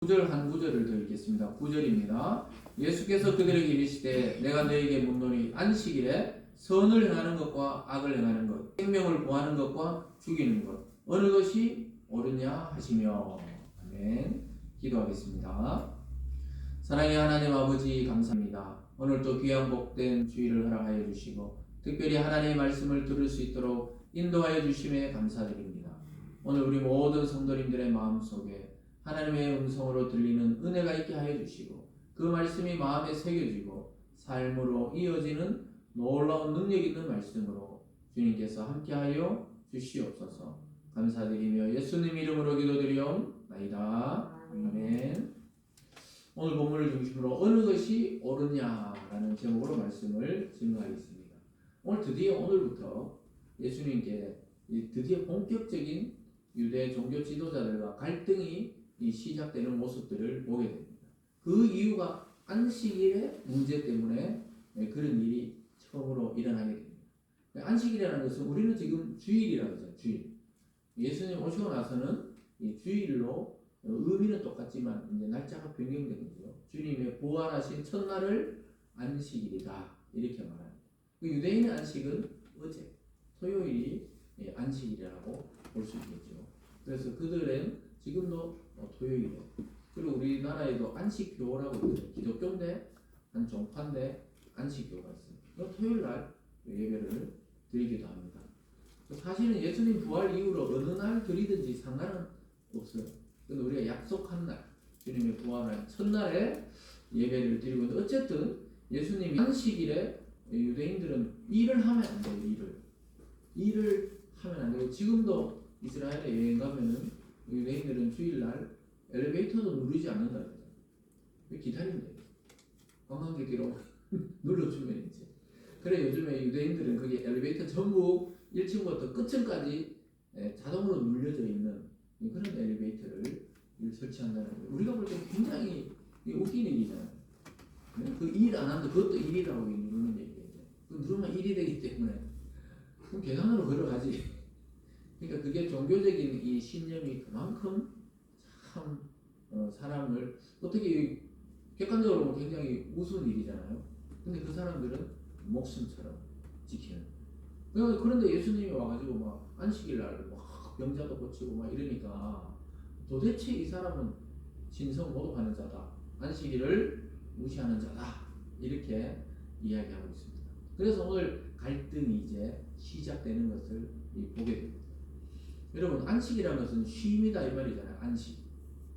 구절 한 구절을 더 읽겠습니다. 9절입니다. 예수께서 그들에게 이르시되 내가 너에게 묻노니 안식일에 선을 행하는 것과 악을 행하는 것, 생명을 구하는 것과 죽이는 것 어느 것이 옳으냐 하시며. 아멘. 기도하겠습니다. 사랑의 하나님 아버지 감사합니다. 오늘도 귀한 복된 주일을 허락하여 주시고 특별히 하나님의 말씀을 들을 수 있도록 인도하여 주심에 감사드립니다. 오늘 우리 모든 성도님들의 마음속에 하나님의 음성으로 들리는 은혜가 있게 하여 주시고 그 말씀이 마음에 새겨지고 삶으로 이어지는 놀라운 능력 있는 말씀으로 주님께서 함께하여 주시옵소서. 감사드리며 예수님 이름으로 기도드리옵나이다. 아멘. 오늘 본문을 중심으로 어느 것이 옳으냐라는 제목으로 말씀을 증거하겠습니다. 오늘부터 예수님께 드디어 본격적인 유대 종교 지도자들과 갈등이 시작되는 모습들을 보게 됩니다. 그 이유가 안식일의 문제 때문에 그런 일이 처음으로 일어나게 됩니다. 안식일이라는 것은 우리는 지금 주일이라고 하죠. 주일. 예수님 오시고 나서는 이 주일로 의미는 똑같지만 이제 날짜가 변경된 거죠. 주님의 부활하신 첫날을 안식일이다 이렇게 말합니다. 유대인의 안식은 어제, 토요일이 안식일이라고 볼 수 있겠죠. 그래서 그들은 지금도 토요일에, 그리고 우리나라에도 안식교라고 있어요. 기독교인데 한 종파인데 안식교가 있어요. 토요일 날 예배를 드리기도 합니다. 사실은 예수님 부활 이후로 어느 날 드리든지 상관은 없어요. 근데 우리가 약속한 날, 주님의 부활한 첫날에 예배를 드리고 있는데, 어쨌든 예수님이 안식일에 유대인들은 일을 하면 안 돼요. 일을 하면 안 되고, 지금도 이스라엘에 여행 가면은 유대인들은 주일날 엘리베이터도 누르지 않는다. 기다리면 돼요. 관광객이라고 눌러주면 이제. 그래 요즘에 유대인들은 그게 엘리베이터 전부 1층부터 끝층까지 자동으로 눌려져 있는 그런 엘리베이터를 설치한다는 거예요. 우리가 볼 때 굉장히 웃긴 일이잖아요. 그 일 안 하는데 그것도 일이라고 누르는 얘기예요. 그 누르면 일이 되기 때문에 그럼 계단으로 걸어가지. 그러니까 그게 종교적인 이 신념이 그만큼 참 사람을 어떻게 객관적으로 보면 굉장히 우스운 일이잖아요. 근데 그 사람들은 목숨처럼 지키는. 그런데 예수님이 와가지고 막 안식일 날 막 병자도 고치고 막 이러니까 도대체 이 사람은 진성 모독하는 자다, 안식일을 무시하는 자다 이렇게 이야기하고 있습니다. 그래서 오늘 갈등이 이제 시작되는 것을 보게 됩니다. 여러분, 안식이라는 것은 쉼이다 이 말이잖아요. 안식.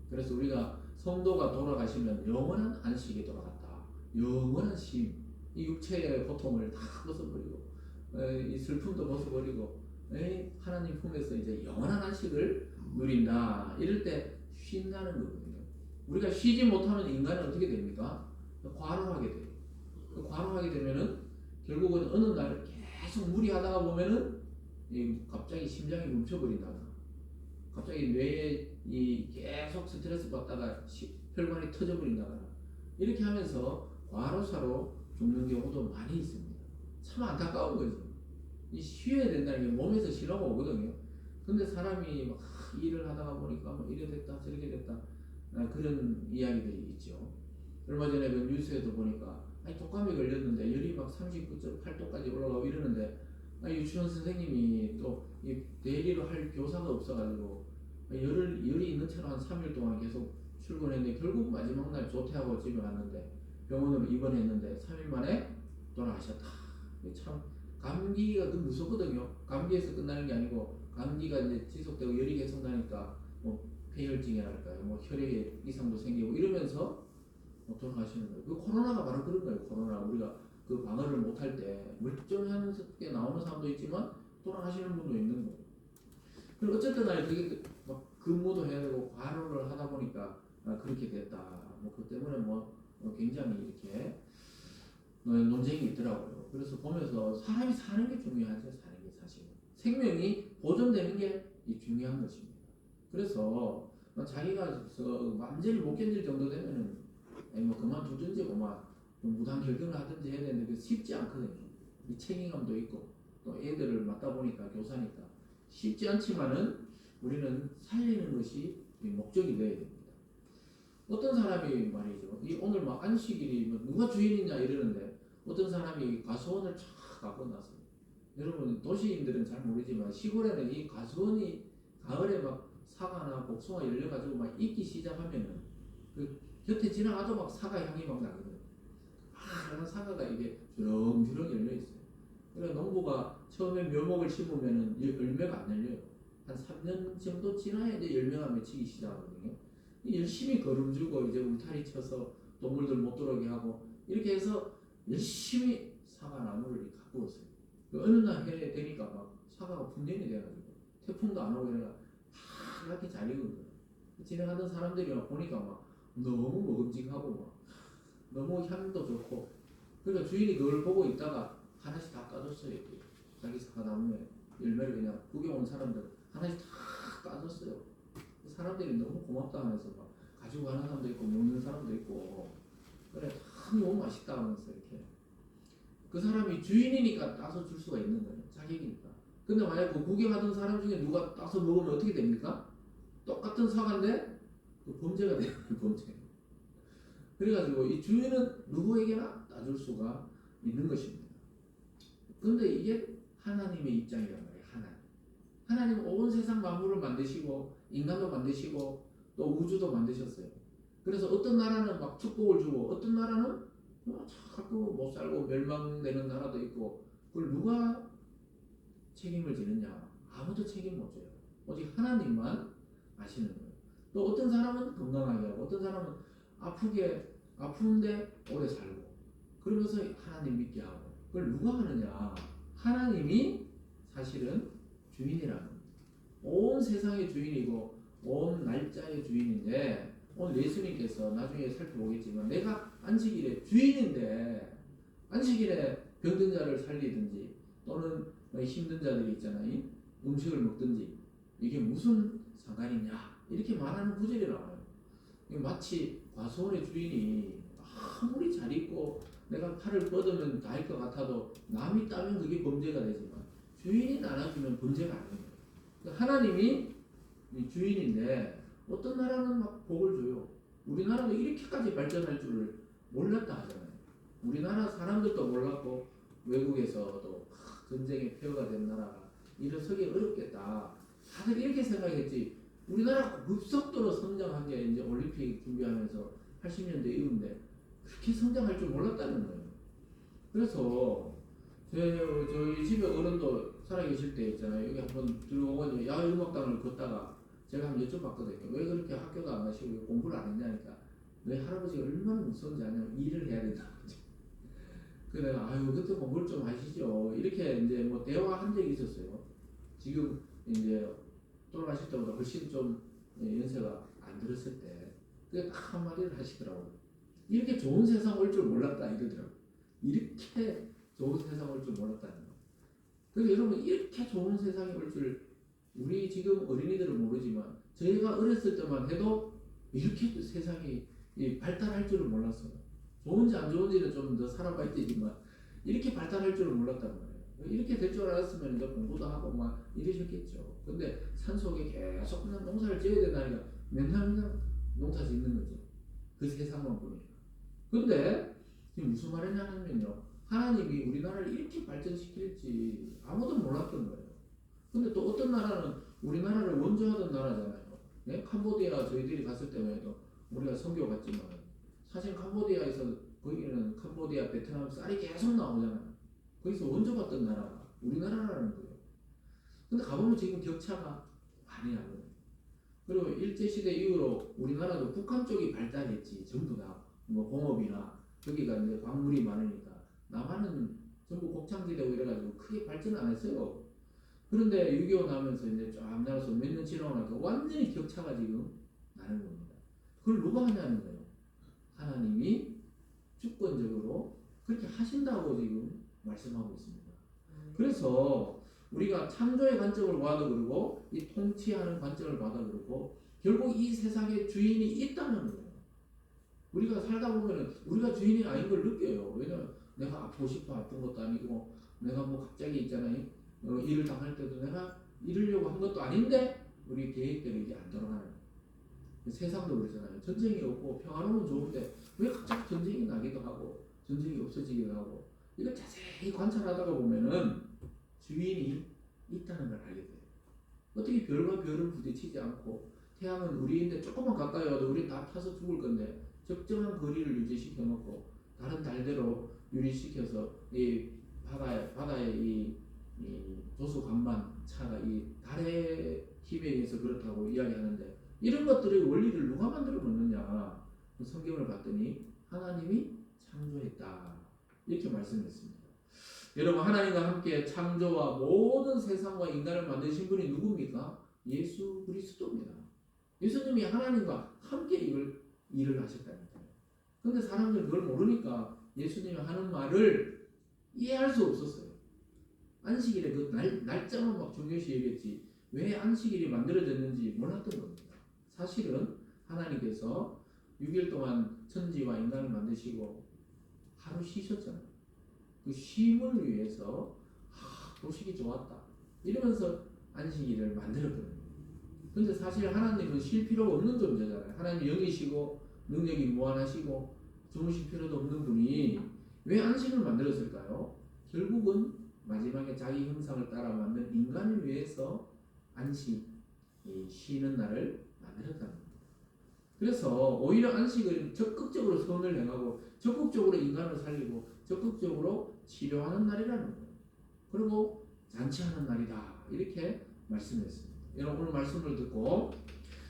그래서 우리가 성도가 돌아가시면 영원한 안식에 돌아갔다. 영원한 쉼. 이 육체의 고통을 다 벗어버리고 이 슬픔도 벗어버리고 하나님 품에서 이제 영원한 안식을 누린다. 이럴 때 쉰다는 거거든요. 우리가 쉬지 못하면 인간은 어떻게 됩니까? 과로하게 돼요. 과로하게 되면은 결국은 어느 날 계속 무리하다가 보면은 갑자기 심장이 멈춰버린다거나, 갑자기 뇌에 계속 스트레스 받다가 혈관이 터져버린다거나, 이렇게 하면서 과로사로 죽는 경우도 많이 있습니다. 참 안타까운 거죠. 이 쉬어야 된다는 게 몸에서 쉬라고 오거든요. 근데 사람이 막 일을 하다가 보니까 뭐 이래 됐다 저렇게 됐다 그런 이야기들이 있죠. 얼마 전에 그 뉴스에도 보니까 독감이 걸렸는데 열이 막 39.8도까지 올라가고 이러는데 유치원 선생님이 또 이 대리로 할 교사가 없어가지고 열이 있는 채로 한 3일 동안 계속 출근했는데 결국 마지막 날 조퇴하고 집에 왔는데 병원으로 입원했는데 3일 만에 돌아가셨다. 참 감기가 그 무섭거든요. 감기에서 끝나는 게 아니고 감기가 이제 지속되고 열이 계속 나니까 뭐 폐혈증이랄까요, 뭐 혈액에 이상도 생기고 이러면서 돌아가시는 거예요. 그 코로나가 바로 그런 거예요. 코로나 우리가 그 방어를 못할 때 멀쩡하게 나오는 사람도 있지만 돌아가시는 분도 있는 거예요. 그리고 어쨌든 간에 그게 막 근무도 해야 되고 과로를 하다 보니까 그렇게 됐다. 뭐 그 때문에 굉장히 이렇게 논쟁이 있더라고요. 그래서 보면서 사람이 사는 게 중요하죠. 사는 게 사실은 생명이 보존되는 게 중요한 것입니다. 그래서 자기가 완전히 못 견딜 정도 되면은 뭐 그만두든지 무단 결근을 하든지 해야 되는데 쉽지 않거든요. 이 책임감도 있고 또 애들을 맡다 보니까 교사니까 쉽지 않지만은 우리는 살리는 것이 목적이 되어야 됩니다. 어떤 사람이 말이죠. 이 오늘 막 안식일이 뭐 누가 주인이냐 이러는데 어떤 사람이 가수원을 쫙 갖고 났어요. 여러분 도시인들은 잘 모르지만 시골에는 이 가수원이 가을에 막 사과나 복숭아 열려가지고 막 익기 시작하면은 그 곁에 지나가도 막 사과 향이 막 나거든요. 아, 사과가 이게 주렁주렁 열려 있어요. 그래서 농부가 처음에 묘목을 심으면은 열매가 안 열려요. 한 3년 정도 지나야 이제 열매가 맺히기 시작하거든요. 열심히 거름주고 이제 울타리 쳐서 동물들 못 들어오게 하고 이렇게 해서 열심히 사과나무를 가꾸었어요. 어느 날 해에 되니까 막 사과가 분쟁이 돼가지고 태풍도 안 오고 이래가 이렇게 잘 익은 진행하던 사람들이 막 보니까 막 너무 먹음직하고 막 너무 향도 좋고 그러니까 주인이 그걸 보고 있다가 하나씩 다 까줬어요. 이렇게. 자기 사과나무에 열매를 그냥 구경 온 사람들 하나씩 다 까줬어요. 사람들이 너무 고맙다 하면서 막 가지고 가는 사람도 있고 먹는 사람도 있고 그래 너무 맛있다 하면서 이렇게 그 사람이 주인이니까 따서 줄 수가 있는 거예요. 자격이니까. 근데 만약 그 구경하던 사람 중에 누가 따서 먹으면 어떻게 됩니까? 똑같은 사과인데 그 범죄가 되는 거예요. 범죄. 그래가지고 이 주인은 누구에게나 따줄 수가 있는 것입니다. 그런데 이게 하나님의 입장이란 말이에요. 하나님 온 세상 만물을 만드시고 인간도 만드시고 또 우주도 만드셨어요. 그래서 어떤 나라는 막 축복을 주고 어떤 나라는 자꾸 못 살고 멸망되는 나라도 있고 그걸 누가 책임을 지느냐? 아무도 책임 못 져요. 오직 하나님만 아시는 거예요. 또 어떤 사람은 건강하게 하고 어떤 사람은 아픈데 오래 살고 그러면서 하나님 믿게 하고 그걸 누가 하느냐? 하나님이 사실은 주인이라는 겁니다. 온 세상의 주인이고 온 날짜의 주인인데 오늘 예수님께서 나중에 살펴보겠지만 내가 안식일의 주인인데 안식일에 병든 자를 살리든지 또는 힘든 자들이 있잖아요. 음식을 먹든지 이게 무슨 상관이냐 이렇게 말하는 구절이 나와요. 마치 과수원의 주인이 아무리 잘 있고 내가 팔을 뻗으면 닿을 것 같아도 남이 따면 그게 범죄가 되지만 주인이 나눠주면 범죄가 아니에요. 하나님이 주인인데 어떤 나라는 막 복을 줘요. 우리나라도 이렇게까지 발전할 줄을 몰랐다 하잖아요. 우리나라 사람들도 몰랐고 외국에서도 전쟁의 폐허가 된 나라가 일어서기 어렵겠다. 다들 이렇게 생각했지. 우리나라가 급속도로 성장한 게 이제 올림픽 준비하면서 80년대 이후인데 그렇게 성장할 줄 몰랐다는 거예요. 그래서 저희 집에 어른도 살아계실 때 있잖아요. 여기 한번 들어오고 야외음악당을 걷다가 제가 한번 여쭤봤거든요. 왜 그렇게 학교도 안 가시고 공부를 안 했냐니까 너희 할아버지가 얼마나 무서운지 아냐면 일을 해야 된다고. 그래 내가 아유 그때 공부를 좀 하시죠. 이렇게 이제 뭐 대화한 적이 있었어요. 지금 이제 돌아가실 때보다 훨씬 좀 연세가 안 들었을 때 그게 딱 한마디를 하시더라고요. 이렇게 좋은 세상 올 줄 몰랐다 이러더라고요. 이렇게 좋은 세상 올 줄 몰랐다는 거. 그래서 여러분 이렇게 좋은 세상이 올 줄 우리 지금 어린이들은 모르지만 저희가 어렸을 때만 해도 이렇게 세상이 발달할 줄은 몰랐어요. 좋은지 안 좋은지는 좀 더 살아봐야 되지만 이렇게 발달할 줄은 몰랐단 말이에요. 이렇게 될 줄 알았으면 이제 공부도 하고 막 이러셨겠죠. 근데 산속에 계속 그냥 농사를 지어야 된다니까 맨날 그냥 농사 짓는 거죠. 그 세상만 보니까. 근데 지금 무슨 말이냐면요. 하나님이 우리나라를 이렇게 발전시킬지 아무도 몰랐던 거예요. 근데 또 어떤 나라는 우리나라를 원조하던 나라잖아요. 네? 캄보디아 저희들이 갔을 때만 해도 우리가 선교 갔지만 사실 캄보디아에서 거기는 캄보디아, 베트남 쌀이 계속 나오잖아요. 거기서 원조받던 나라가 우리나라라는 거예요. 근데 가보면 지금 격차가 많이 나거든요. 그리고 일제시대 이후로 우리나라도 북한 쪽이 발달했지 전부 다 뭐 공업이나 여기가 이제 광물이 많으니까 남한은 전부 곡창지대고 이래가지고 크게 발전 안 했어요. 그런데 6.25 나면서 이제 쫙 나가서 몇 년 지나고 나니까 완전히 격차가 지금 나는 겁니다. 그걸 누가 하냐는 거예요. 하나님이 주권적으로 그렇게 하신다고 지금 말씀하고 있습니다. 그래서 우리가 창조의 관점을 봐도 그러고 이 통치하는 관점을 봐도 그렇고 결국 이 세상에 주인이 있다는 거예요. 우리가 살다 보면 우리가 주인이 아닌 걸 느껴요. 왜냐면 내가 아프고 싶어 아픈 것도 아니고 내가 뭐 갑자기 있잖아요. 일을 당할 때도 내가 이러려고 한 것도 아닌데 우리 계획대로 이게 안 돌아가는 거예요. 세상도 그러잖아요. 전쟁이 없고 평화로우면 좋은데 왜 갑자기 전쟁이 나기도 하고 전쟁이 없어지기도 하고, 이걸 자세히 관찰하다가 보면은 주인이 있다는 걸 알게 돼요. 어떻게 별과 별은 부딪히지 않고 태양은 우리인데 조금만 가까이 와도 우리 다 타서 죽을 건데 적정한 거리를 유지시켜 놓고 다른 달대로 유리시켜서 이 바다의 이 조수 간만 차가 이 달의 힘에 의해서 그렇다고 이야기하는데, 이런 것들의 원리를 누가 만들어 놓느냐? 성경을 봤더니 하나님이 창조했다 이렇게 말씀했습니다. 여러분, 하나님과 함께 창조와 모든 세상과 인간을 만드신 분이 누굽니까? 예수 그리스도입니다. 예수님이 하나님과 함께 일을 하셨다니까요. 그런데 사람들은 그걸 모르니까 예수님이 하는 말을 이해할 수 없었어요. 안식일에 그 날짜만 막 중요시 여겼지 왜 안식일이 만들어졌는지 몰랐던 겁니다. 사실은 하나님께서 6일 동안 천지와 인간을 만드시고 하루 쉬셨잖아요. 그 쉼을 위해서 도식이 좋았다 이러면서 안식일을 만들었거든요. 근데 사실 하나님은 쉴 필요가 없는 존재잖아요. 하나님 영이시고 능력이 무한하시고 주무실 필요도 없는 분이 왜 안식을 만들었을까요? 결국은 마지막에 자기 형상을 따라 만든 인간을 위해서 안식, 쉬는 날을 만들었다는 겁니다. 그래서 오히려 안식을 적극적으로 선을 행하고 적극적으로 인간을 살리고 적극적으로 치료하는 날이라는 거예요. 그리고 잔치하는 날이다 이렇게 말씀했습니다. 여러분, 오늘 말씀을 듣고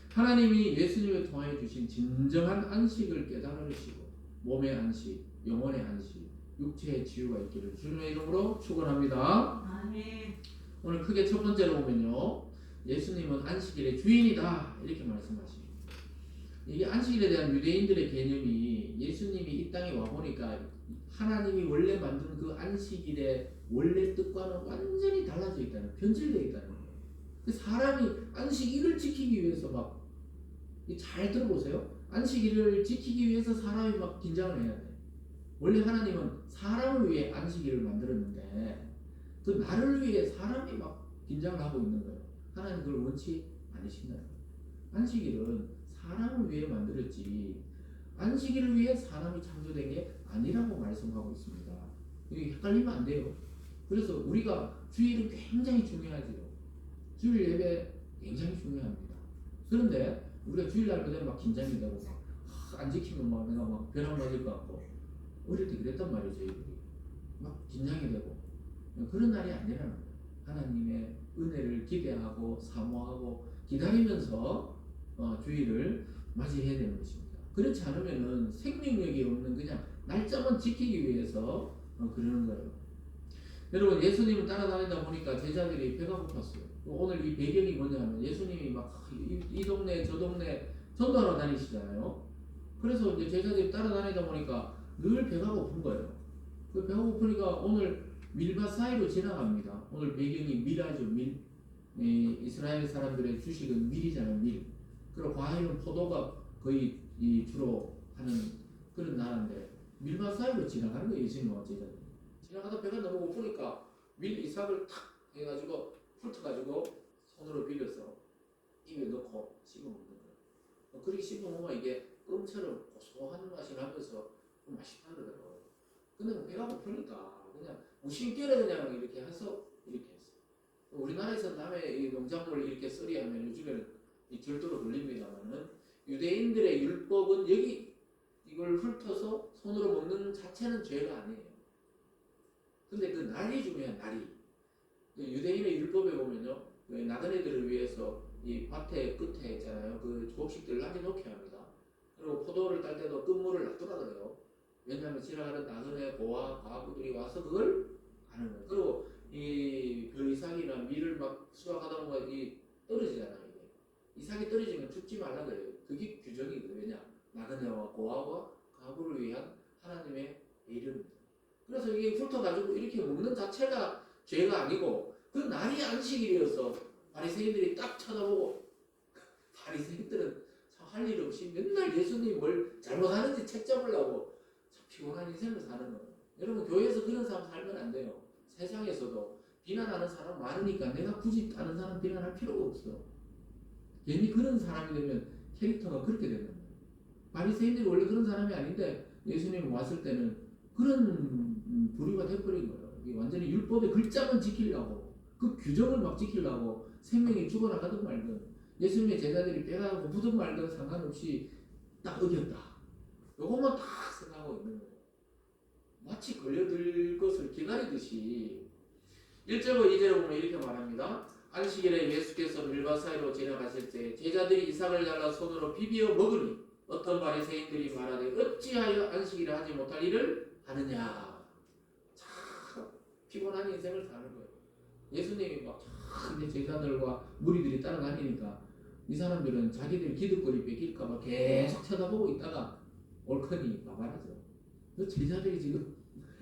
하나님이 예수님을 통하여 주신 진정한 안식을 깨달으시고 몸의 안식, 영혼의 안식, 육체의 치유가 있기를 주님의 이름으로 축원합니다. 아멘. 오늘 크게 첫 번째로 보면요, 예수님은 안식일의 주인이다 이렇게 말씀하십니다. 이게 안식일에 대한 유대인들의 개념이 예수님이 이 땅에 와 보니까 하나님이 원래 만든 그 안식일의 원래 뜻과는 완전히 달라져 있다는, 변질되어 있다는 거예요. 그 사람이 안식일을 지키기 위해서 막 잘 들어보세요. 안식일을 지키기 위해서 사람이 막 긴장을 해야 돼. 원래 하나님은 사람을 위해 안식일을 만들었는데 그 나를 위해 사람이 막 긴장을 하고 있는 거예요. 하나님 그걸 원치 않으신다는 거예요. 안식일은 사람을 위해 만들었지 안식일을 위해 사람이 창조된 게 아니라고 말씀하고 있습니다. 이게 헷갈리면 안 돼요. 그래서 우리가 주일은 굉장히 중요하지요. 주일 예배 굉장히 중요합니다. 그런데 우리가 주일날 그대로 막 긴장이 되고 안 지키면 막 내가 막 변화 맞을 것 같고, 어릴 때 그랬단 말이에요. 저희들이 막 긴장이 되고 그런 날이 아니라는 거예요. 하나님의 은혜를 기대하고 사모하고 기다리면서 주일을 맞이해야 되는 것입니다. 그렇지 않으면은 생명력이 없는 그냥 날짜만 지키기 위해서 그러는 거예요. 여러분, 예수님을 따라다니다 보니까 제자들이 배가 고팠어요. 오늘 이 배경이 뭐냐면 예수님이 막 이 동네 저 동네 전도하러 다니시잖아요. 그래서 이제 제자들이 따라다니다 보니까 늘 배가 고픈 거예요. 그 배가 고프니까 오늘 밀밭 사이로 지나갑니다. 오늘 배경이 밀하죠. 밀. 이스라엘 사람들의 주식은 밀이잖아요. 밀. 그리고 과일은 포도가 거의 주로 하는 그런 나라인데 밀밭 사이로 지나가는 거예요. 예수님과 제자들이. 지나가다 배가 너무 고프니까 밀 이삭을 탁 해가지고 훑어가지고 손으로 비벼서 입에 넣고 씹어 먹는 거예요. 그렇게 씹어 먹으면 이게 껌처럼 고소한 맛이 나면서 맛있다 그러더라고요. 근데 배가 고프니까 그냥 무심결에 그냥 이렇게 해서 이렇게 했어요. 우리나라에서 남의 이 농작물을 이렇게 썰이하면 요즘에는 이 절도로 걸립니다만은 유대인들의 율법은 여기 이걸 훑어서 손으로 먹는 자체는 죄가 아니에요. 근데 그 날이 중요한 날이. 유대인의 율법에 보면요, 나그네들을 위해서 이 밭의 끝에 있잖아요, 그 곡식들을 남겨놓게 합니다. 그리고 포도를 딸 때도 끝물을 놔두라 그래요. 왜냐하면 지나가는 나그네 고아 과부들이 와서 그걸 하는 거예요. 그리고 이 이삭이나 밀을 막 수확하다 보면 이 떨어지잖아요. 이게. 이삭이 떨어지면 죽지 말라 그래요. 그게 규정이거든요. 왜냐? 나그네와 고아와 과부를 위한 하나님의 이름입니다. 그래서 이게 훑어가지고 이렇게 먹는 자체가 죄가 아니고 그 날이 안식일이어서 바리새인들이 딱 쳐다보고, 바리새인들은 참 할 일 없이 맨날 예수님이 뭘 잘못하는지 책 잡으려고 참 피곤한 인생을 사는 거예요. 여러분, 교회에서 그런 사람 살면 안 돼요. 세상에서도 비난하는 사람 많으니까 내가 굳이 다른 사람 비난할 필요가 없어. 괜히 그런 사람이 되면 캐릭터가 그렇게 되는 거예요. 바리새인들이 원래 그런 사람이 아닌데 예수님이 왔을 때는 그런 부류가 돼버린 거예요. 이게 완전히 율법의 글자만 지키려고 그 규정을 막 지키려고 생명이 죽어나가든 말든 예수님의 제자들이 배가 고프든 말든 상관없이 딱 어겼다. 요것만 딱 생각하고 있는 거예요. 마치 걸려들 것을 기다리듯이 1절과 2절에 보면 이렇게 말합니다. 안식일에 예수께서 밀밭 사이로 지나가실 때 제자들이 이삭을 잘라 손으로 비비어 먹으니 어떤 바리새인들이 말하되 어찌하여 안식일에 하지 못할 일을 하느냐. 참 피곤한 인생을 사는 거예요. 예수님이 막 이제 제자들과 무리들이 따라다니니까 이 사람들은 자기들 기득권이 뺏길까봐 계속 쳐다보고 있다가 옳거니 말하죠. 그 제자들이 지금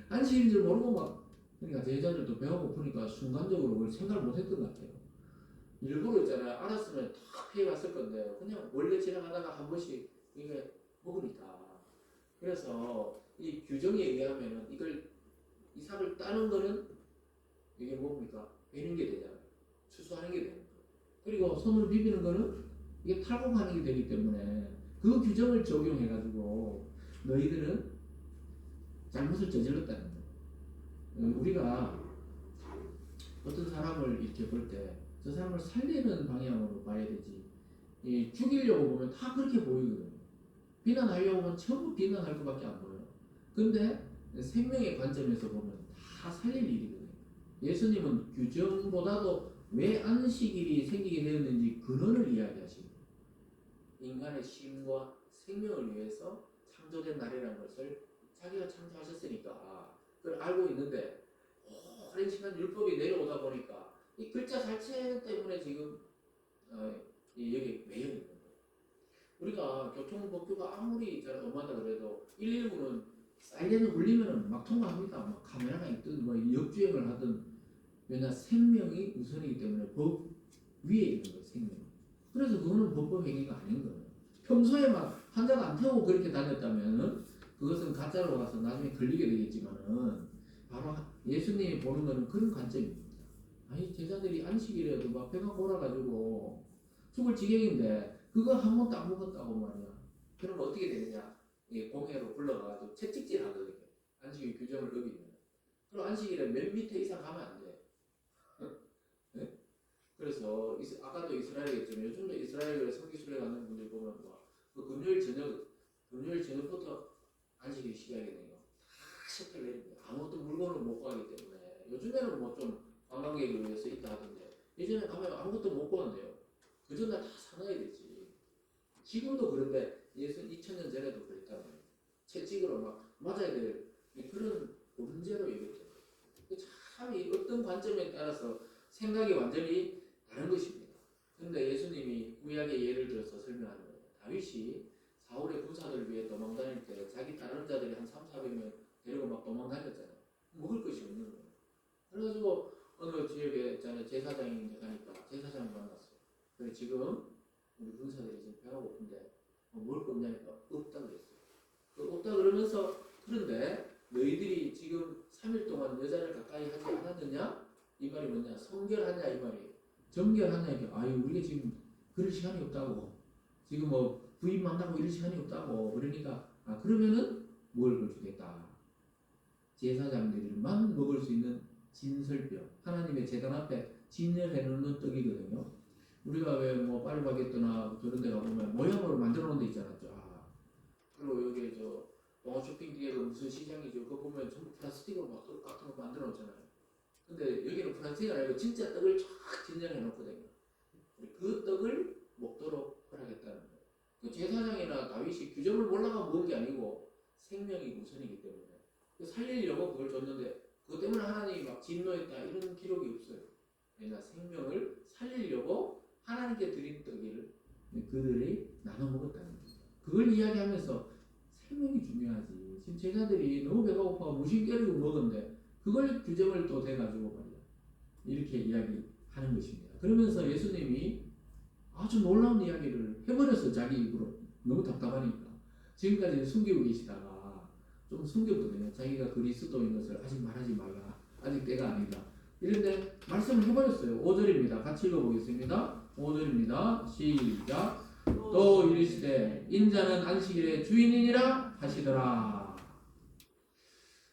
안식일인 줄 모르고 막 그러니까 제자들도 배가 고프니까 순간적으로 그걸 생각을 못했던 것 같아요. 일부러 있잖아요. 알았으면 탁 피해갔을 건데 그냥 원래 지나가다가 한 번씩 이게 먹으니까. 그래서 이 규정에 의하면 이걸 이삭을 따는 거는 이게 뭡니까? 베는 게 되잖아요. 추수하는 게 되는 거예요. 그리고 손으로 비비는 거는 이게 탈곡하는 게 되기 때문에 그 규정을 적용해가지고 너희들은 잘못을 저질렀다는 거예요. 우리가 어떤 사람을 이렇게 볼 때 저 사람을 살리는 방향으로 봐야 되지. 죽이려고 보면 다 그렇게 보이거든요. 비난하려고 하면 전부 비난할 것밖에 안 보여요. 근데 생명의 관점에서 보면 다 살릴 일이거든요. 예수님은 규정보다도 왜 안식일이 생기게 되었는지 근원을 이야기하시고 인간의 쉼과 생명을 위해서 창조된 날이라는 것을 자기가 창조하셨으니까 그걸 알고 있는데 오랜 시간 율법이 내려오다 보니까 이 글자 자체 때문에 지금 여기 매여 있는 거예요. 우리가 교통법규가 아무리 잘 엄하다 그래도 119는 사이렌을 울리면 막 통과합니다. 막 카메라가 있든 뭐 역주행을 하든 왜냐 생명이 우선이기 때문에 법 위에 있는 거예요. 생명. 그래서 그거는 법법 행위가 아닌 거예요. 평소에 막 환자가 안 태우고 그렇게 다녔다면 그것은 가짜로 가서 나중에 걸리게 되겠지만은 바로 예수님이 보는 거는 그런 관점입니다. 아니 제자들이 안식일에도 막 배가 골아가지고 죽을 지경인데 그거 한 번도 안 먹었다고 말이야. 그러면 어떻게 되느냐? 공회로 불러가지고 채찍질 하거든요. 안식일 규정을 어기면. 그럼 안식일에 몇 미터 이상 가면 안 돼. 네? 그래서 아까도 이스라엘이었지만 요즘도 이스라엘에 성기순례 가는 분들 보면 그 금요일 저녁부터 안식일이 시작이 되네요. 다 셔틀 내립니다. 아무것도 물건을 못 가기 때문에 요즘에는 뭐 좀 관광객을 위해서 있다 하던데 예전에 가면 아무것도 못 구한대요. 그 전날 다 사놔야 되지. 지금도 그런데 2000년 전에도 그랬다는 거예요. 채찍으로 막 맞아야 될 그런 문제로 얘기했죠. 참 어떤 관점에 따라서 생각이 완전히 다른 것입니다. 그런데 예수님이 구약의 예를 들어서 설명하는 거예요. 다윗이 사울의 군사들을 위해 도망 다닐 때 자기 다른 자들이 한 300~400명 데리고 막 도망 다녔잖아요. 먹을 것이 없는 거예요. 그래가지고 어느 지역에 있잖아요. 제사장이 이제 가니까 제사장을 만났어요. 그래서 지금 우리 군사들이 지금 배가 고픈데 먹을 거 없냐니까 없다 그랬어요. 없다 그러면서 그런데 너희들이 지금 3일 동안 여자를 가까이 하지 않았느냐? 이 말이 뭐냐? 성결하냐 이 말이에요. 정결하냐 이게 아유 우리가 지금 그럴 시간이 없다고 지금 뭐 부인 만나고 이럴 시간이 없다고 그러니까 그러면은 먹을 걸 주겠다. 제사장들만 먹을 수 있는 진설병 하나님의 제단 앞에 진열해 놓는 떡이거든요. 우리가 왜 뭐 파리바게뜨나 그런 데 가보면 모양으로 만들어 놓은 데 있잖아요. 그리고 여기 저 동아 쇼핑 뒤에 그 무슨 시장이죠. 그거 보면 전부 플라스틱으로 막 떡 같은 거 만들어 놓잖아요. 근데 여기는 플라스틱이 아니고 진짜 떡을 쫙 진열해 놓거든요. 그 떡을 먹도록 허락했다는 거예요. 그 제사장이나 다윗이 규정을 몰라가 먹은 게 아니고 생명이 우선이기 때문에 살리려고 그걸 줬는데 그것 때문에 하나님이 막 진노했다 이런 기록이 없어요. 그러나 생명을 살리려고 하나님께 드린 떡을 그들이 나눠 먹었다는 겁니다. 그걸 이야기하면서 생명이 중요하지. 지금 제자들이 너무 배가 고파 무심결이고 먹었는데 그걸 규정을 또 대가지고 말이야. 이렇게 이야기하는 것입니다. 그러면서 예수님이 아주 놀라운 이야기를 해버렸어. 자기 입으로. 너무 답답하니까. 지금까지 숨기고 계시다가 좀 숨겼거든요. 자기가 그리스도인 것을 아직 말하지 말라. 아직 때가 아니다. 이런데 말씀을 해버렸어요. 5절입니다. 같이 읽어보겠습니다. 5절입니다. 시작. 또 이르시되 인자는 안식일의 주인이니라 하시더라.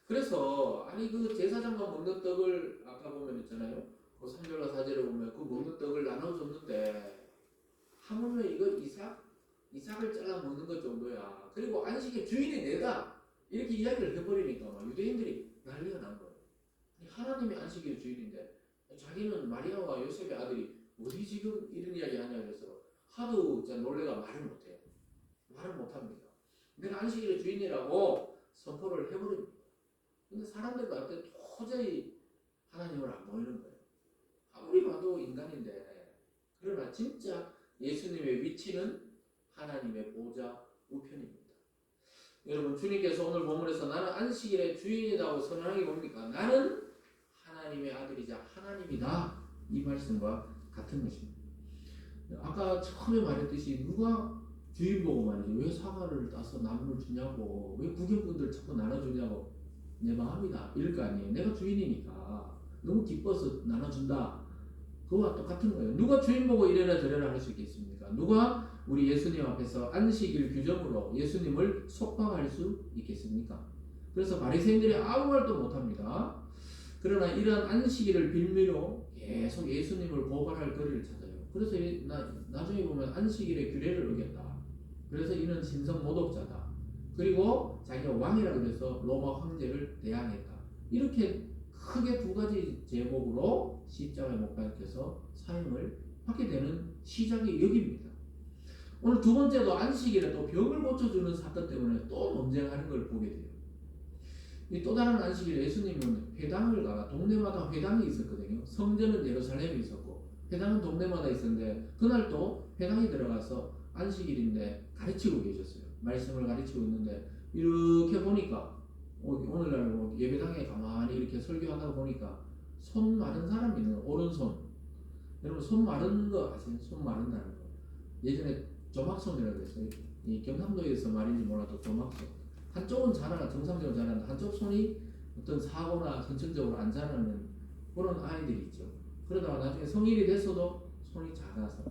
그래서 아니 그 제사장만 먹는 떡을 아까 보면 있잖아요. 그 3절과 4절에 보면 그 먹는 떡을 나눠줬는데 하물며 이거 이삭을 잘라 먹는 것 정도야. 그리고 안식의 주인이 내가 이렇게 이야기를 해버리니까 막 유대인들이 난리가 난 거예요. 하나님이 안식의 주인인데 자기는 마리아와 요셉의 아들이 어디 지금 이런 이야기 하냐 그래서 하도 진짜 놀래가 말을 못해요. 말을 못합니다. 내가 안식일의 주인이라고 선포를 해버립니다. 근데 사람들한테 도저히 하나님을 안 보이는 거예요. 아무리 봐도 인간인데. 그러나 진짜 예수님의 위치는 하나님의 보좌 우편입니다. 여러분 주님께서 오늘 본문에서 나는 안식일의 주인이라고 선언한 게 뭡니까? 나는 하나님의 아들이자 하나님이다. 이 말씀과 같은 것입니다. 아까 처음에 말했듯이 누가 주인 보고 말이죠. 왜 사과를 따서 나무를 주냐고, 왜 구경꾼들 자꾸 나눠주냐고, 내 마음이다 이럴 거 아니에요. 내가 주인이니까 너무 기뻐서 나눠준다. 그거와 똑같은 거예요. 누가 주인 보고 이래라 저래라 할 수 있겠습니까? 누가 우리 예수님 앞에서 안식일 규정으로 예수님을 속박할 수 있겠습니까? 그래서 바리새인들이 아무 말도 못합니다. 그러나 이러한 안식일을 빌미로 계속 예수님을 고발할 거리를 찾아요. 그래서 나중에 보면 안식일의 규례를 어겼다. 그래서 이는 신성 모독자다. 그리고 자기가 왕이라 그래서 로마 황제를 대항했다. 이렇게 크게 두 가지 제목으로 십자가에 못 박혀서 사형을 받게 되는 시작이 여기입니다. 오늘 두 번째도 안식일에 또 병을 고쳐주는 사건 때문에 또 논쟁하는 걸 보게 돼요. 이 또 다른 안식일에 예수님은 회당을 가가 동네마다 회당이 있었거든요. 성전은 예루살렘에 있었고 회당은 동네마다 있었는데 그날 또 회당에 들어가서 안식일인데 가르치고 계셨어요. 말씀을 가르치고 있는데 이렇게 보니까 오늘날 뭐 예배당에 가만히 이렇게 설교하다 보니까 손 마른 사람이 있는 오른손. 여러분 손 마른 거 아세요? 손 마른다는 거. 예전에 조막손이라고 했어요. 이 경상도에서 말인지 몰라도 조막손. 한쪽은 자라나 정상적으로 자라는데 한쪽 손이 어떤 사고나 선천적으로 안 자라는 그런 아이들이 있죠. 그러다가 나중에 성인이 됐어도 손이 작아서